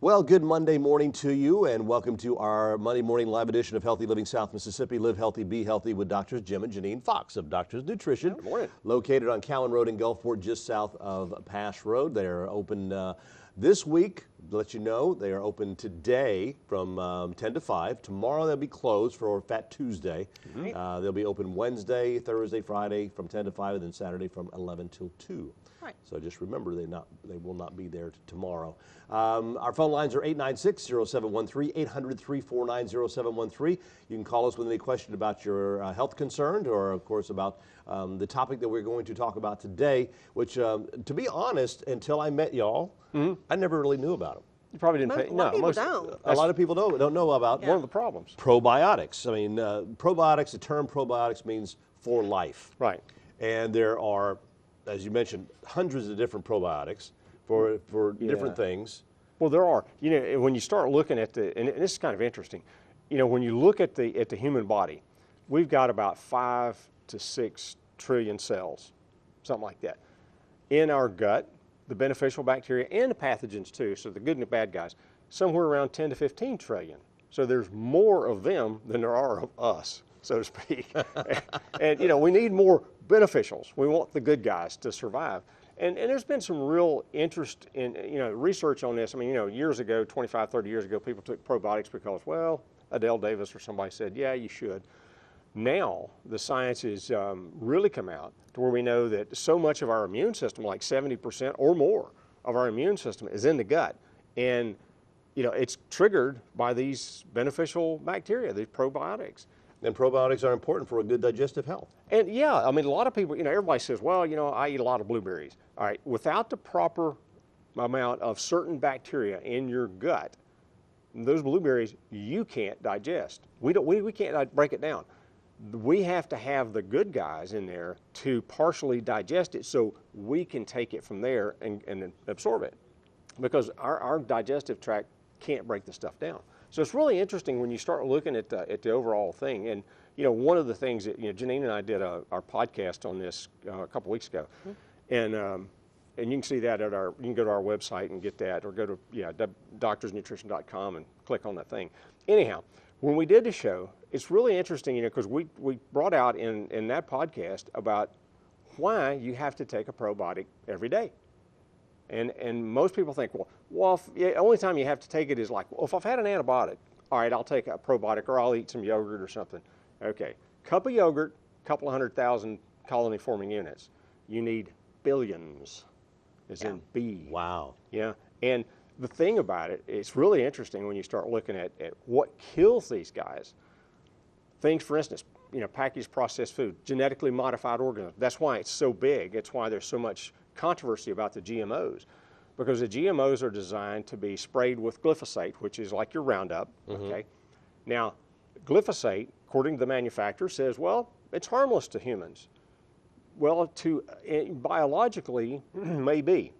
Well, good Monday morning to you, and welcome to our Monday morning live edition of Healthy Living South Mississippi. Live healthy, be healthy with Doctors Jim and Janine Fox of Doctors Nutrition. Good morning. Located on Cowan Road in Gulfport, just south of Pass Road. They're open this week. To let you know, they are open today from 10 to 5. Tomorrow they'll be closed for Fat Tuesday. They'll be open Wednesday, Thursday, Friday from 10 to 5, and then Saturday from 11 till 2. Right. So just remember, they will not be there tomorrow. Our phone lines are 896-0713, 800-349-0713. You can call us with any question about your health concern or, of course, about the topic that we're going to talk about today, which, to be honest, until I met y'all, I never really knew about them. You probably didn't pay. No, People don't. A lot of people don't know about one of the problems. Probiotics. I mean, probiotics, the term probiotics means for life. Right. And there are, as you mentioned, hundreds of different probiotics for different things. Well, there are. You know, when you start looking at and this is kind of interesting. You know, when you look at the human body, we've got about 5 to 6 trillion cells, something like that, in our gut. The beneficial bacteria and the pathogens too, so the good and the bad guys, somewhere around 10 to 15 trillion. So there's more of them than there are of us, so to speak. and you know, we need more beneficials. We want the good guys to survive. And there's been some real interest in, you know, research on this. I mean, you know, years ago, 25, 30 years ago, people took probiotics because, well, Adele Davis or somebody said, yeah, you should. Now, the science has really come out to where we know that so much of our immune system, like 70% or more of our immune system, is in the gut. And, you know, it's triggered by these beneficial bacteria, these probiotics. And probiotics are important for a good digestive health. And yeah, I mean, a lot of people, you know, everybody says, well, you know, I eat a lot of blueberries. All right, without the proper amount of certain bacteria in your gut, those blueberries you can't digest. We can't break it down. We have to have the good guys in there to partially digest it so we can take it from there and absorb it, because our digestive tract can't break the stuff down. So it's really interesting when you start looking at the overall thing. And you know, one of the things that, you know, Janine and I did our podcast on this a couple weeks ago, and you can see that at you can go to our website and get that, or go to doctorsnutrition.com and click on that thing. Anyhow, when we did the show, it's really interesting, you know, because we brought out in that podcast about why you have to take a probiotic every day. And most people think, well, the only time you have to take it is like, well, if I've had an antibiotic, all right, I'll take a probiotic, or I'll eat some yogurt or something. Okay, cup of yogurt, couple of 100,000 colony-forming units. You need billions, as in B. Wow. Yeah, and the thing about it, it's really interesting when you start looking at what kills these guys. Things, for instance, you know, packaged processed food, genetically modified organisms. That's why it's so big. It's why there's so much controversy about the GMOs, because the GMOs are designed to be sprayed with glyphosate, which is like your Roundup. Okay. Now, glyphosate, according to the manufacturer, says, well, it's harmless to humans. Well, biologically, maybe,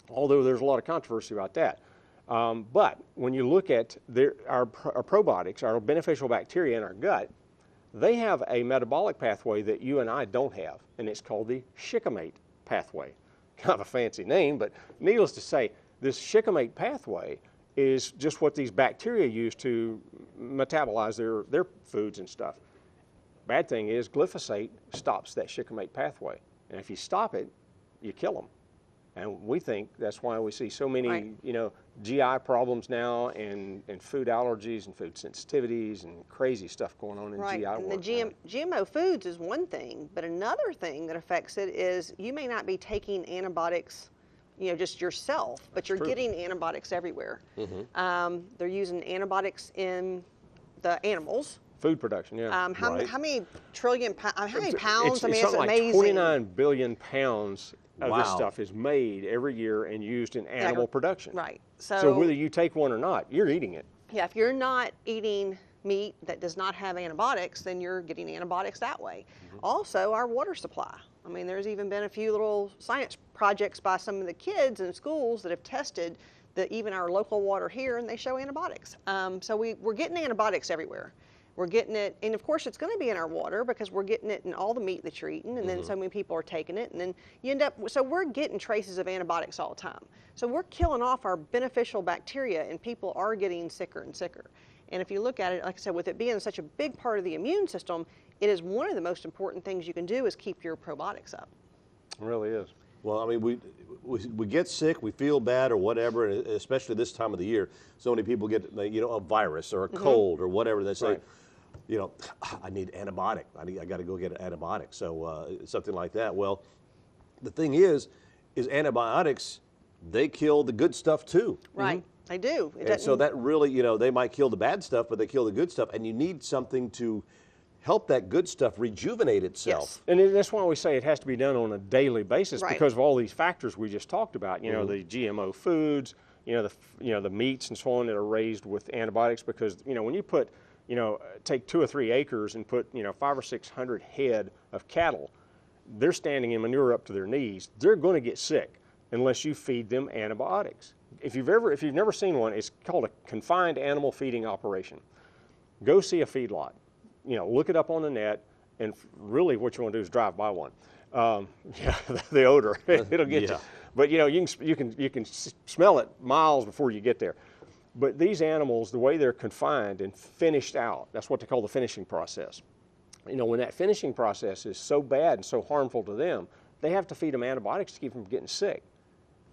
although there's a lot of controversy about that. But when you look at our probiotics, our beneficial bacteria in our gut, they have a metabolic pathway that you and I don't have, and it's called the shikimate pathway. Kind of a fancy name, but needless to say, this shikimate pathway is just what these bacteria use to metabolize their foods and stuff. Bad thing is glyphosate stops that shikimate pathway, and if you stop it, you kill them. And we think that's why we see so many, you know, GI problems now, and food allergies and food sensitivities and crazy stuff going on in GI world. And the GMO foods is one thing, but another thing that affects it is you may not be taking antibiotics, you know, just yourself, but you're getting antibiotics everywhere. They're using antibiotics in the animals. Food production, yeah. How many trillion pounds? How many pounds? I mean, it's amazing. Like 29 billion pounds of this stuff is made every year and used in animal production. Right. So whether you take one or not, you're eating it. Yeah, if you're not eating meat that does not have antibiotics, then you're getting antibiotics that way. Also, our water supply. I mean, there's even been a few little science projects by some of the kids in schools that have tested even our local water here, and they show antibiotics. So we're getting antibiotics everywhere. We're getting it, and of course it's going to be in our water because we're getting it in all the meat that you're eating, and then so many people are taking it, and then you end up, so we're getting traces of antibiotics all the time. So we're killing off our beneficial bacteria, and people are getting sicker and sicker. And if you look at it, like I said, with it being such a big part of the immune system, it is one of the most important things you can do is keep your probiotics up. It really is. Well, I mean, we get sick, we feel bad or whatever, and especially this time of the year, so many people get, you know, a virus or a cold or whatever. They say, Right. you know, I need antibiotic. I got to go get an antibiotic. So something like that. Well, the thing is antibiotics, they kill the good stuff too. Right, they do. And so that really, you know, they might kill the bad stuff, but they kill the good stuff, and you need something to help that good stuff rejuvenate itself. Yes. And that's why we say it has to be done on a daily basis Right. because of all these factors we just talked about. You know, the GMO foods, you know, the meats and so on that are raised with antibiotics. Because you know, when you put, you know, take 2 or 3 acres and put, you know, 500 or 600 head of cattle, they're standing in manure up to their knees. They're going to get sick unless you feed them antibiotics. If you've never seen one, it's called a confined animal feeding operation. Go see a feedlot. You know, look it up on the net, and really what you want to do is drive by one. Yeah, the odor, it'll get you. But you know, you can smell it miles before you get there. But these animals, the way they're confined and finished out, that's what they call the finishing process. You know, when that finishing process is so bad and so harmful to them, they have to feed them antibiotics to keep them from getting sick.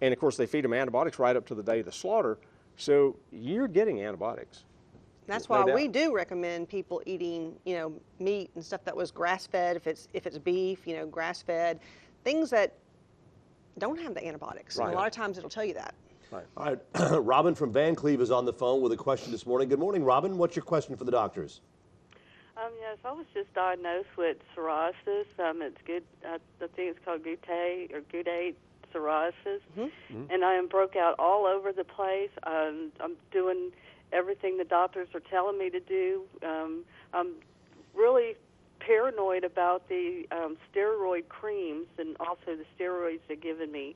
And of course, they feed them antibiotics right up to the day of the slaughter, so you're getting antibiotics. That's No why doubt. we do recommend people eating, you know, meat and stuff that was grass-fed. If it's beef, you know, grass-fed, things that don't have the antibiotics. And Right. a lot of times it'll tell you that. Right. All right, Robin from Van Cleve is on the phone with a question this morning. Good morning, Robin. What's your question for the doctors? Yes, I was just diagnosed with psoriasis. It's good. I think it's called goutate psoriasis, and I am broke out all over the place. I'm doing everything the doctors are telling me to do. I'm really paranoid about the steroid creams and also the steroids they're giving me.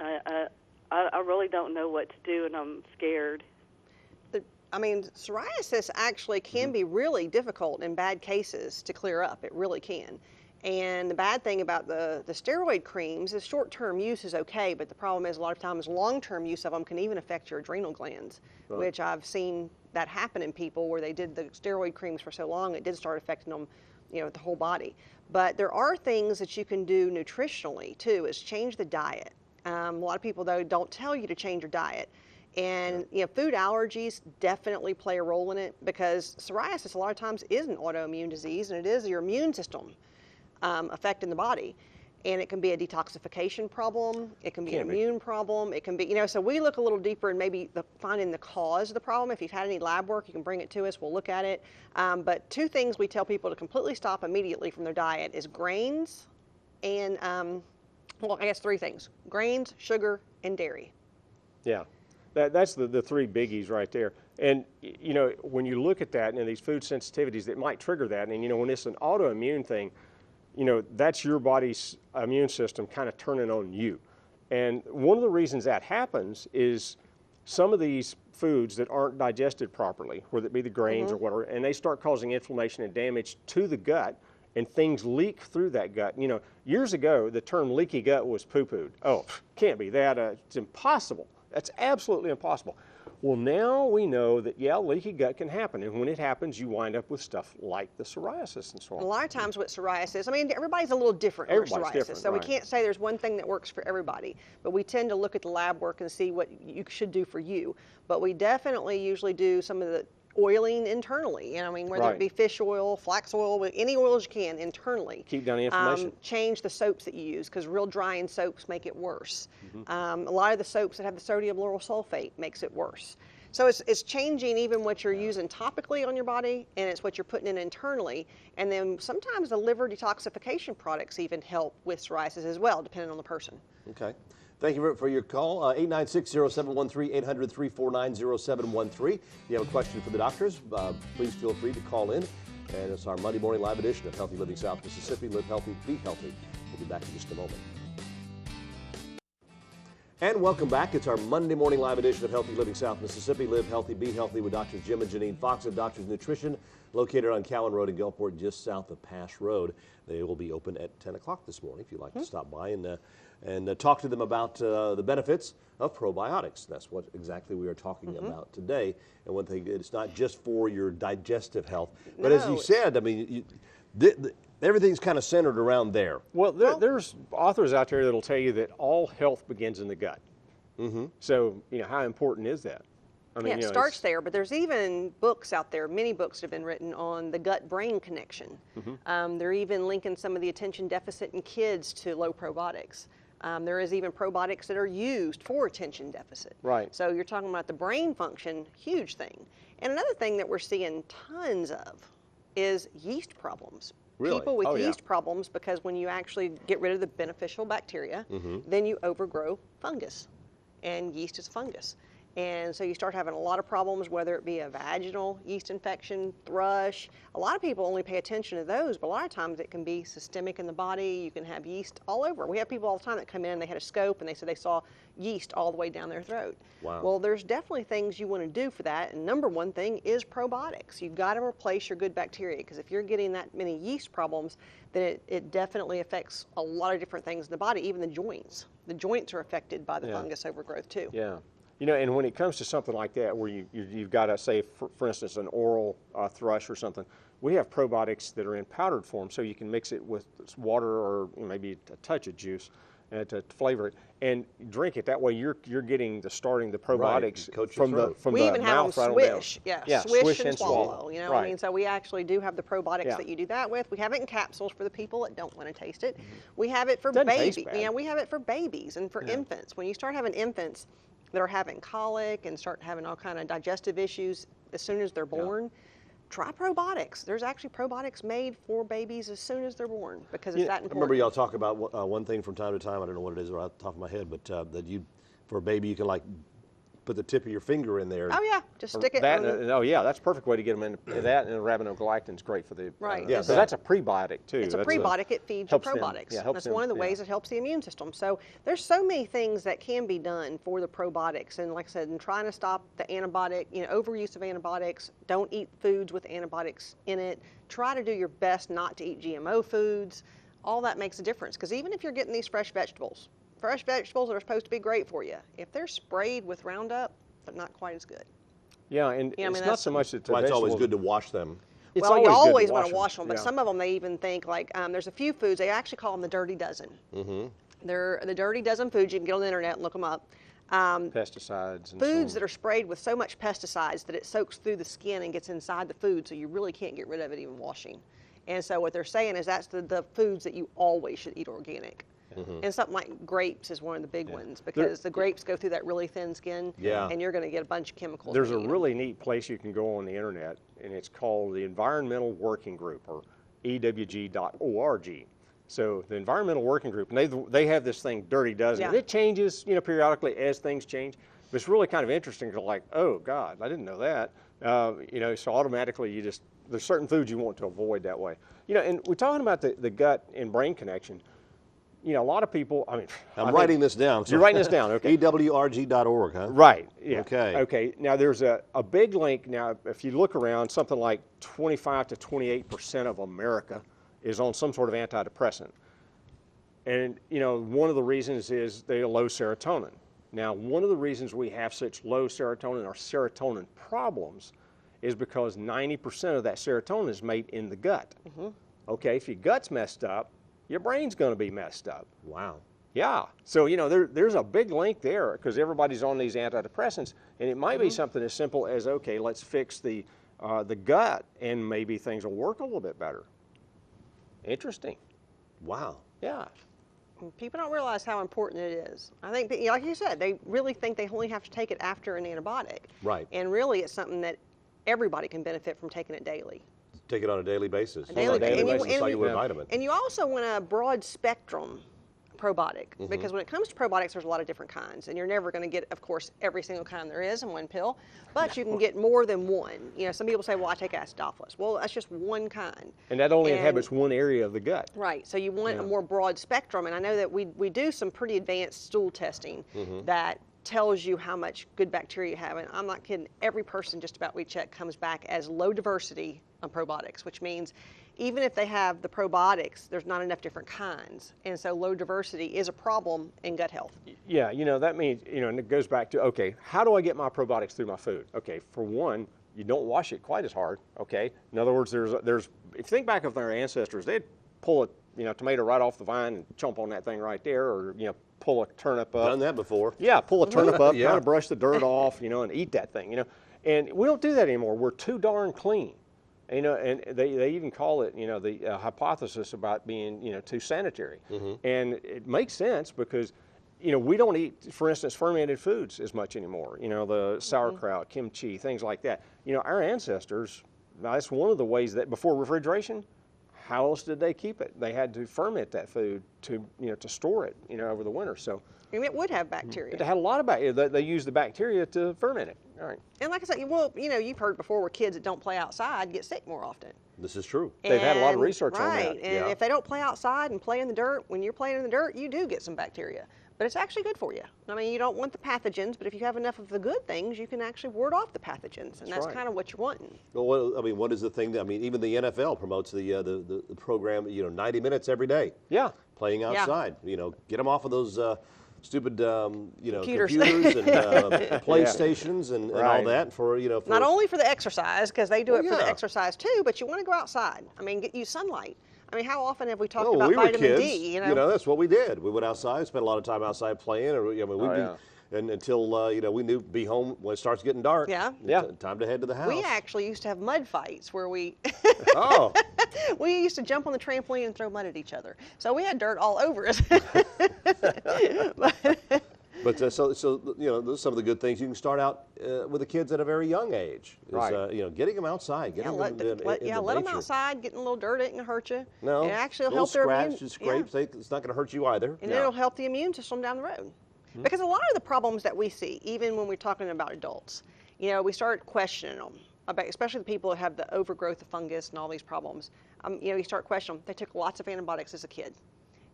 I really don't know what to do, and I'm scared. I mean, psoriasis actually can be really difficult in bad cases to clear up. It really can. And the bad thing about the steroid creams is short-term use is okay, but the problem is a lot of times long-term use of them can even affect your adrenal glands, which I've seen that happen in people where they did the steroid creams for so long, it did start affecting them, you know, the whole body. But there are things that you can do nutritionally too, is change the diet. A lot of people though don't tell you to change your diet. And you know, food allergies definitely play a role in it because psoriasis a lot of times is an autoimmune disease, and it is your immune system affecting the body. And it can be a detoxification problem. It can be an immune problem. It can be, you know, so we look a little deeper in maybe finding the cause of the problem. If you've had any lab work, you can bring it to us. We'll look at it. But 2 things we tell people to completely stop immediately from their diet is grains and, well, I guess 3 things: grains, sugar, and dairy. Yeah. That's the 3 biggies right there. And, you know, when you look at that and these food sensitivities that might trigger that, and, you know, when it's an autoimmune thing, you know, that's your body's immune system kind of turning on you. And one of the reasons that happens is some of these foods that aren't digested properly, whether it be the grains or whatever, and they start causing inflammation and damage to the gut, and things leak through that gut. You know, years ago, the term leaky gut was poo-pooed. Oh, can't be that. It's impossible. That's absolutely impossible. Well, now we know that, yeah, leaky gut can happen. And when it happens, you wind up with stuff like the psoriasis and so on. A lot of times with psoriasis, I mean, everybody's a little different with Everybody's psoriasis. different, So we right. can't say there's one thing that works for everybody. But we tend to look at the lab work and see what you should do for you. But we definitely usually do some of the oiling internally. And I mean, whether it Right. be fish oil, flax oil, any oils you can internally. Keep down the inflammation. Change the soaps that you use because real drying soaps make it worse. Mm-hmm. A lot of the soaps that have the sodium lauryl sulfate makes it worse. So it's changing even what you're using topically on your body, and it's what you're putting in internally. And then sometimes the liver detoxification products even help with psoriasis as well, depending on the person. Okay. Thank you for your call. 896-0713, 800-349-0713. If you have a question for the doctors, please feel free to call in. And it's our Monday morning live edition of Healthy Living South Mississippi. Live healthy, be healthy. We'll be back in just a moment. And welcome back. It's our Monday morning live edition of Healthy Living South Mississippi. Live healthy, be healthy with Drs. Jim and Janine Fox of Doctors Nutrition, located on Cowan Road in Gulfport, just south of Pass Road. They will be open at 10 o'clock this morning if you'd like to stop by and talk to them about the benefits of probiotics. That's what exactly we are talking about today. And one thing, it's not just for your digestive health, but as you said, I mean, everything's kind of centered around there. Well, there's authors out there that'll tell you that all health begins in the gut. So, how important is that? I mean, it starts there, but there's even books out there, many books have been written on the gut-brain connection. They're even linking some of the attention deficit in kids to low probiotics. There is even probiotics that are used for attention deficit. Right. So you're talking about the brain function, huge thing. And another thing that we're seeing tons of is yeast problems. Really? People with yeast problems, because when you actually get rid of the beneficial bacteria, then you overgrow fungus. And yeast is fungus. And so you start having a lot of problems, whether it be a vaginal yeast infection, thrush. A lot of people only pay attention to those, but a lot of times it can be systemic in the body. You can have yeast all over. We have people all the time that come in, they had a scope, and they said they saw yeast all the way down their throat. Wow. Well, there's definitely things you want to do for that, and number one thing is probiotics. You've got to replace your good bacteria, because if you're getting that many yeast problems, then it definitely affects a lot of different things in the body, even the joints. The joints are affected by the fungus overgrowth too. Yeah. And when it comes to something like that, where you've got to say, for instance, an oral thrush or something, we have probiotics that are in powdered form, so you can mix it with water or maybe a touch of juice to flavor it and drink it. That way, you're getting the probiotics from the we even have mouth them right swish, on swish and swallow. You know what I Right. mean? So we actually do have the probiotics that you do that with. We have it in capsules for the people that don't want to taste it. We have it for babies. We have it for babies and for infants. When you start having infants that are having colic and start having all kind of digestive issues as soon as they're born, try probiotics. There's actually probiotics made for babies as soon as they're born, because it's that important. I remember y'all talk about one thing from time to time. I don't know what it is right off the top of my head, but that for a baby, you can like put the tip of your finger in there. Oh yeah, just stick it. That's a perfect way to get them in that, and arabinolactin is great for the so that's a prebiotic too. It's a prebiotic. It feeds you probiotics. That's one of the ways it helps the immune system. So there's so many things that can be done for the probiotics, and like I said, in trying to stop the antibiotic, overuse of antibiotics. Don't eat foods with antibiotics in it. Try to do your best not to eat GMO foods. All that makes a difference, because even if you're getting these fresh vegetables that are supposed to be great for you, if they're sprayed with Roundup, they're not quite as good. Yeah, and it's not so much that why it's always good to wash them. It's well, you always want to wash them, but some of them they even think like there's a few foods, they actually call them the dirty dozen. They're the dirty dozen foods. You can get on the internet and look them up. Pesticides and foods that are sprayed with so much pesticides that it soaks through the skin and gets inside the food, so you really can't get rid of it even washing. And so what they're saying is that's the foods that you always should eat organic. And something like grapes is one of the big ones, because the grapes go through that really thin skin, and you're going to get a bunch of chemicals. There's a really neat place you can go on the internet, and it's called the Environmental Working Group, or EWG.org. So the Environmental Working Group, and they have this thing, Dirty Dozen. And it changes, periodically as things change. But it's really kind of interesting to like, oh God, I didn't know that. So automatically there's certain foods you want to avoid that way. And we're talking about the gut and brain connection. A lot of people, I'm writing this down. You're writing this down, okay. EWRG.org, huh? Right, yeah. Okay. Okay, now there's a big link. Now, if you look around, something like 25 to 28% of America is on some sort of antidepressant. And, one of the reasons is they're low serotonin. Now, one of the reasons we have such low serotonin or serotonin problems is because 90% of that serotonin is made in the gut. Okay, if your gut's messed up, your brain's going to be messed up. Wow. Yeah. So, there's a big link there, because everybody's on these antidepressants, and it might be something as simple as, okay, let's fix the gut, and maybe things will work a little bit better. Interesting. Wow. Yeah. People don't realize how important it is. I think, that, like you said, they really think they only have to take it after an antibiotic. Right. And really, it's something that everybody can benefit from taking it daily. Take it on a daily basis. A daily basis. Like you would a vitamin. And you also want a broad spectrum probiotic, because when it comes to probiotics, there's a lot of different kinds, and you're never going to get, of course, every single kind there is in one pill, but you can get more than one. You know, some people say, well, I take acidophilus. Well, that's just one kind. And that only inhabits one area of the gut. Right, so you want a more broad spectrum, and I know that we do some pretty advanced stool testing that tells you how much good bacteria you have, and I'm not kidding, every person just about we check comes back as low diversity on probiotics, which means even if they have the probiotics, there's not enough different kinds, and so low diversity is a problem in gut health. Yeah, you know, that means, you know, and it goes back to, okay, how do I get my probiotics through my food? Okay, for one, you don't wash it quite as hard, okay? In other words, there's if you think back of their ancestors, they'd pull a, you know, tomato right off the vine and chomp on that thing right there, or, you know, pull a turnip up. Done that before. Yeah, pull a turnip up, Yeah. kind of brush the dirt off, you know, and eat that thing, you know. And we don't do that anymore. We're too darn clean. You know, and they even call it, you know, the hypothesis about being, you know, too sanitary. And it makes sense because, you know, we don't eat, for instance, fermented foods as much anymore. You know, the sauerkraut, kimchi, things like that. You know, our ancestors, that's one of the ways that before refrigeration, how else did they keep it? They had to ferment that food to, you know, to store it, you know, over the winter. So And it would have bacteria. it had a lot of bacteria. They use the bacteria to ferment it. All right. And like I said, well, you know, you've heard before where kids that don't play outside get sick more often. This is true. They've had a lot of And- research on that. Right, and Yeah. if they don't play outside and play in the dirt, when you're playing in the dirt, you do get some bacteria. But it's actually good for you. I mean, you don't want the pathogens, but if you have enough of the good things, you can actually ward off the pathogens, and that's right. kind of what you're wanting. Well, what is the thing that, I mean, even the NFL promotes the program, you know, 90 minutes every day. Yeah. Playing outside. You know, get them off of those stupid, you know, Computers. computers and PlayStations and all Right. that for, you know. For, Not only for the exercise, because they do it for the yeah. exercise too, but you want to go outside. I mean, get you sunlight. I mean, how often have we talked Oh, about we were vitamin kids. D? You know, that's what we did. We went outside, spent a lot of time outside playing, or I mean, we'd Oh, be, yeah. and until you know, we knew be home when it starts getting dark. Yeah. Yeah. Time to head to the house. We actually used to have mud fights where we Oh, we used to jump on the trampoline and throw mud at each other. So we had dirt all over us. but so you know, those are some of the good things you can start out with the kids at a very young age. Is, Right. You know, getting them outside, getting let them in let them nature. outside. Getting a little dirt ain't gonna hurt you. No, it actually will little help their immune. scratches, scrapes. It's not going to hurt you either. And No. it'll help the immune system down the road. Because a lot of the problems that we see, even when we're talking about adults, you know, we start questioning them about, especially the people that have the overgrowth of fungus and all these problems. You know, you start questioning them. They took lots of antibiotics as a kid.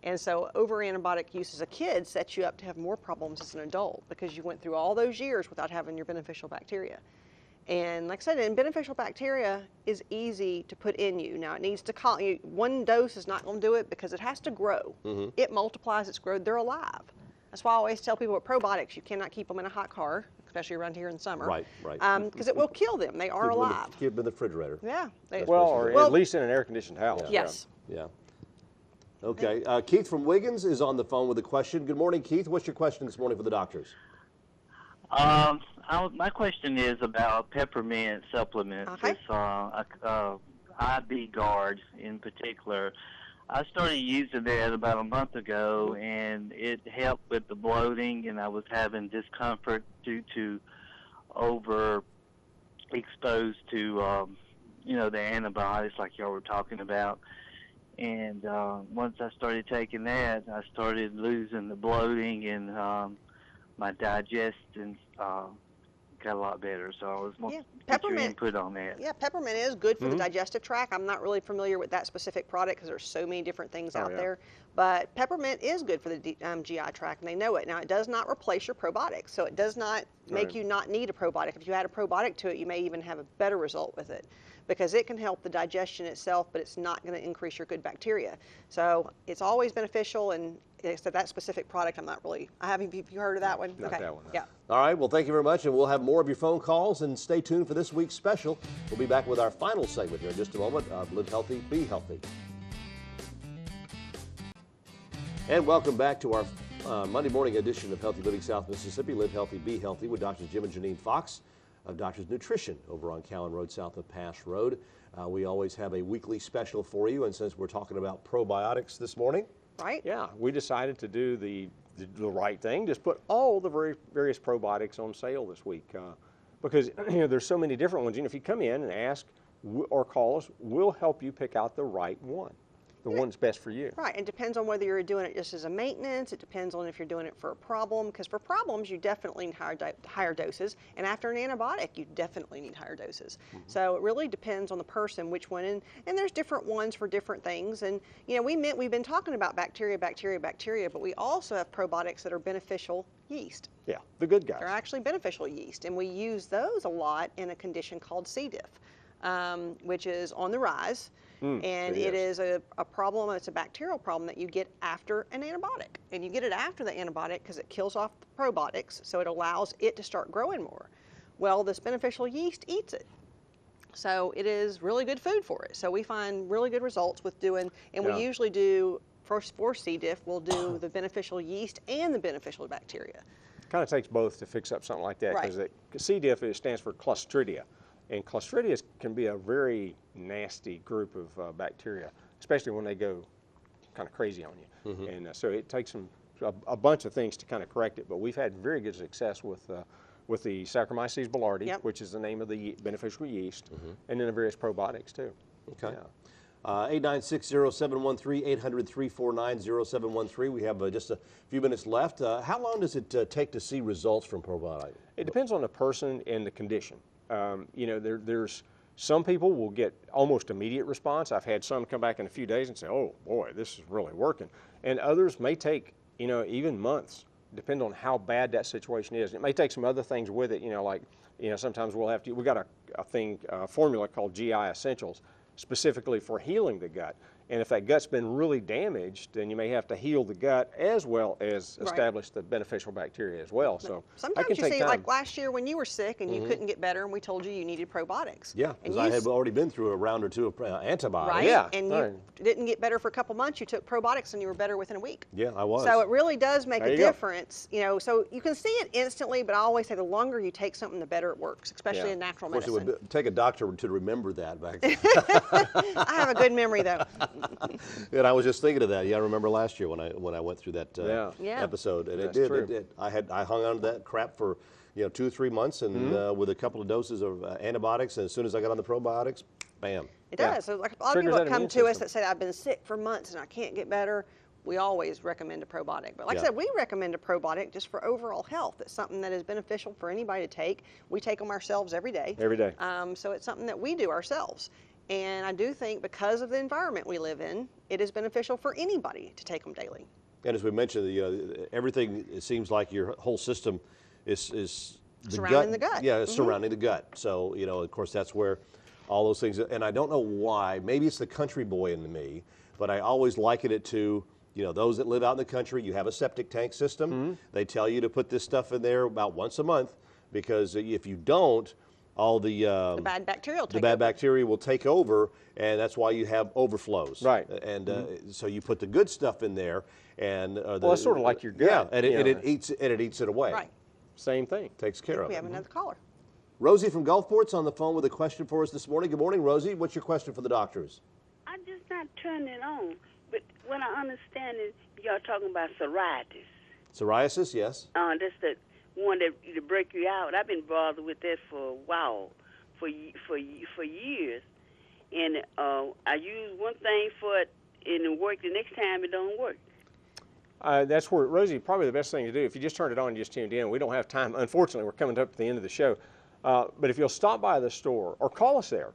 And so over antibiotic use as a kid sets you up to have more problems as an adult because you went through all those years without having your beneficial bacteria. And like I said, and beneficial bacteria is easy to put in you. Now it needs to one dose is not going to do it because it has to grow. It multiplies, it's growth, they're alive. That's why I always tell people with probiotics, you cannot keep them in a hot car, especially around here in summer. Right, right. Because it will kill them. They are alive. Keep them in the refrigerator. Yeah. Well, or Well- at least in an air-conditioned house. Yes. Yeah. Okay. Keith from Wiggins is on the phone with a question. Good morning, Keith. What's your question this morning for the doctors? My question is about peppermint supplements. Okay. It's IB Guard in particular. I started using that about a month ago, and it helped with the bloating, and I was having discomfort due to overexposed to, you know, the antibiotics like y'all were talking about. And once I started taking that, I started losing the bloating, and my digestion got a lot better. So I was more Yeah, get your peppermint- input on that. Yeah, peppermint is good for the digestive tract. I'm not really familiar with that specific product because there's so many different things out yeah. there. But peppermint is good for the GI tract, and they know it. Now, it does not replace your probiotics, so it does not make Right. you not need a probiotic. If you add a probiotic to it, you may even have a better result with it because it can help the digestion itself, but it's not going to increase your good bacteria. So it's always beneficial, and except that specific product, I'm not really. Have you heard of that one? Not that one, no. Yeah. All right. Well, thank you very much, and we'll have more of your phone calls. And stay tuned for this week's special. We'll be back with our final segment here in just a moment of Live Healthy, Be Healthy. And welcome back to our Monday morning edition of Healthy Living South Mississippi. Live Healthy, Be Healthy with Drs. Jim and Janine Fox of Doctors Nutrition over on Cowan Road, south of Pass Road. We always have a weekly special for you, and since we're talking about probiotics this morning, Right? Yeah, we decided to do the right thing, just put all the various probiotics on sale this week because you know there's so many different ones. You know, if you come in and ask or call us, we'll help you pick out the right one. the one that's best for you. Right, it depends on whether you're doing it just as a maintenance. It depends on if you're doing it for a problem, because for problems, you definitely need higher doses, and after an antibiotic, you definitely need higher doses. So it really depends on the person which one, and there's different ones for different things. And you know, we've been talking about bacteria, but we also have probiotics that are beneficial yeast. Yeah, the good guys. They're actually beneficial yeast, and we use those a lot in a condition called C. diff, which is on the rise. And it is a problem, it's a bacterial problem that you get after an antibiotic. And you get it after the antibiotic because it kills off the probiotics, so it allows it to start growing more. Well, this beneficial yeast eats it. So it is really good food for it. So we find really good results with doing, and we usually do, for C. diff, we'll do the beneficial yeast and the beneficial bacteria. Kind of takes both to fix up something like that, Right. because C. diff stands for Clostridia. And Clostridia can be a very nasty group of bacteria, especially when they go kind of crazy on you. And so it takes a bunch of things to kind of correct it. But we've had very good success with the Saccharomyces boulardii, which is the name of the beneficial yeast, and then the various probiotics too. Okay. 8960713, 800-349-0713. We have just a few minutes left. How long does it take to see results from probiotics? It depends on the person and the condition. You know, there's some people will get almost immediate response. I've had some come back in a few days and say, oh boy, this is really working. And others may take, you know, even months, depending on how bad that situation is. It may take some other things with it, you know, like, you know, sometimes we got a formula called GI Essentials specifically for healing the gut. And if that gut's been really damaged, then you may have to heal the gut as well as establish the beneficial bacteria as well. So sometimes you see, like last year when you were sick and you couldn't get better, and we told you needed probiotics. Yeah, because I had already been through a round or two of antibiotics. Right, Yeah, and you didn't get better for a couple months. You took probiotics and you were better within a week. Yeah, I was. So it really does make There a you go. difference. You know, so you can see it instantly, but I always say the longer you take something, the better it works, especially in natural Of course, medicine. it would take a doctor to remember that back then. I have a good memory though. And I was just thinking of that. Yeah, I remember last year when I went through that Yeah. episode, and That's it did. true. It did. I hung on to that crap for 2 or 3 months, and with a couple of doses of antibiotics, and as soon as I got on the probiotics, bam. It does. So like a lot of Triggers people that that come immune to us system. that say, I've been sick for months and I can't get better, we always recommend a probiotic. But like I Yeah. said, we recommend a probiotic just for overall health. It's something that is beneficial for anybody to take. We take them ourselves every day. Every day. So it's something that we do ourselves. And I do think because of the environment we live in, it is beneficial for anybody to take them daily. And as we mentioned, everything, it seems like your whole system is the Surrounding the gut. Yeah, it's surrounding the gut. So, of course, that's where all those things, and I don't know why, maybe it's the country boy in me, but I always liken it to, those that live out in the country, you have a septic tank system. They tell you to put this stuff in there about once a month, because if you don't, all the bad bacteria will take bad over. bacteria will take over, and that's why you have overflows. Right. And so you put the good stuff in there, and Well, it's sort of like your gut. Yeah, and you know. it eats it away. Right. Same thing. Takes care of We it. have another caller. Rosie from Gulfport's on the phone with a question for us this morning. Good morning, Rosie. What's your question for the doctors? I'm just not turning it on. But what I understand is y'all talking about psoriasis. Psoriasis, yes. That's the one that to break you out. I've been bothered with that for a while, for years. And I use one thing for it and it worked. The next time it don't work. That's where, Rosie, probably the best thing to do, if you just turned it on and just tuned in, we don't have time. Unfortunately, we're coming up to the end of the show. But if you'll stop by the store or call us there,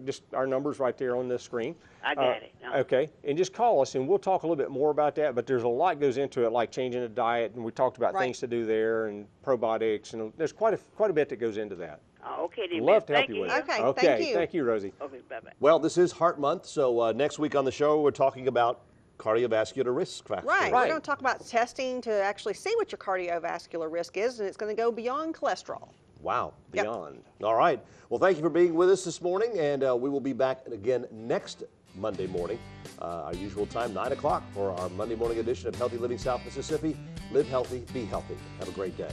just our number's right there on the screen. I got it. Okay, and just call us and we'll talk a little bit more about that, but there's a lot goes into it, like changing the diet, and we talked about Right. things to do there and probiotics, and there's quite a bit that goes into that. Okay, then. Love to help Thank you with it. Okay, thank you. Thank you, Rosie. Okay, bye-bye. Well, this is Heart Month, so next week on the show, we're talking about cardiovascular risk factors. Right. Right. We're going to talk about testing to actually see what your cardiovascular risk is, and it's going to go beyond cholesterol. Wow. Yep. Beyond. All right. Well, thank you for being with us this morning, and we will be back again next Monday morning, our usual time, 9 o'clock, for our Monday morning edition of Healthy Living South Mississippi. Live healthy, be healthy. Have a great day.